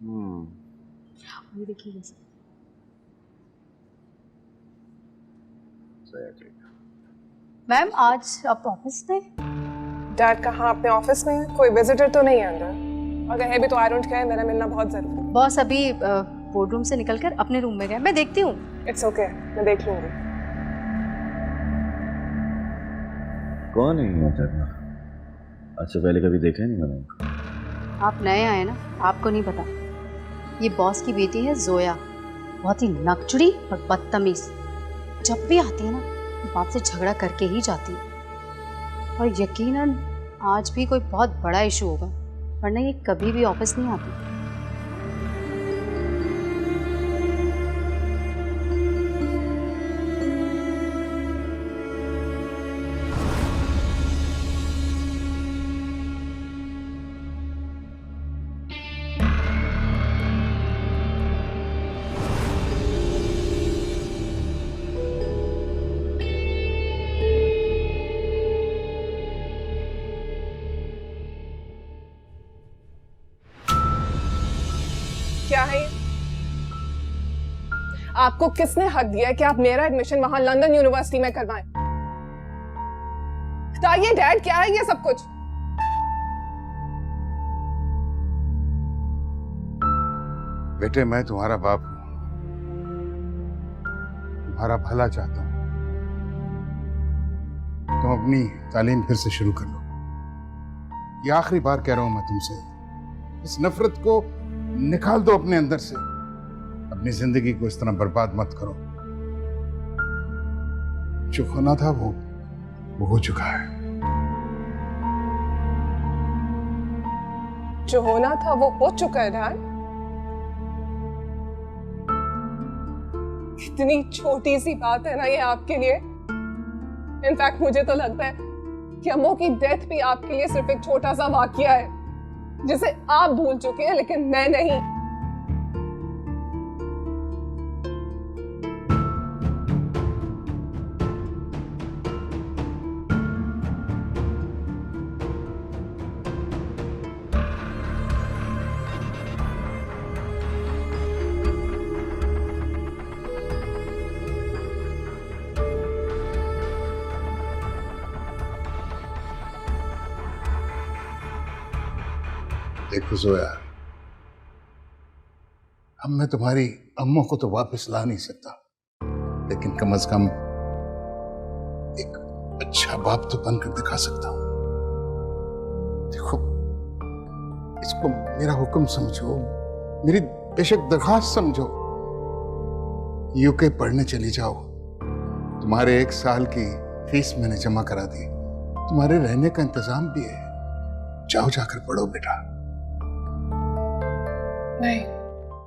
ये देखिए मैम, आज आप ऑफिस में? डैड कहाँ अपने ऑफिस में है? कोई विजिटर तो नहीं है अंदर? अगर है भी तो आई डोंट केयर, मेरा मिलना बहुत जरूरी है। बॉस अभी बोर्ड रूम से निकलकर अपने रूम में गए, मैं देखती हूँ। इट्स ओके, मैं देख लूंगी। कौन है ये झरना? आज से पहले कभी देखा ही नहीं मैंने उनको। आप नए आए ना, आपको नहीं पता। ये बॉस की बेटी है जोया, बहुत ही नकचड़ी और बदतमीज। जब भी आती है ना, बाप से झगड़ा करके ही जाती है। और यकीनन आज भी कोई बहुत बड़ा इशू होगा, वरना ये कभी भी ऑफिस नहीं आती। क्या है ये? आपको किसने हक दिया है कि आप मेरा एडमिशन वहां लंदन यूनिवर्सिटी में करवाएं? बताइए डैड, क्या है ये सब कुछ? बेटे, मैं तुम्हारा बाप हूं, तुम्हारा भला चाहता हूं। तुम अपनी तालीम फिर से शुरू कर लो। ये आखिरी बार कह रहा हूं मैं तुमसे, इस नफरत को निकाल दो अपने अंदर से। अपनी जिंदगी को इस तरह बर्बाद मत करो। जो होना था वो हो चुका है। जो होना था वो हो चुका है डैड। इतनी छोटी सी बात है ना ये आपके लिए। इनफैक्ट मुझे तो लगता है कि अम्मू की डेथ भी आपके लिए सिर्फ एक छोटा सा वाकया है जिसे आप भूल चुके हैं, लेकिन मैं नहीं। देखो जोया, अब मैं तुम्हारी अम्मू को तो वापस ला नहीं सकता, लेकिन कम से कम एक अच्छा बाप तो बनकर दिखा सकता हूं। देखो, इसको मेरा हुक्म समझो, मेरी बेशक दरखास्त समझो। यूके पढ़ने चली जाओ। तुम्हारे 1 साल की फीस मैंने जमा करा दी। तुम्हारे रहने का इंतजाम भी है। जाओ, जाकर पढ़ो बेटा। नहीं,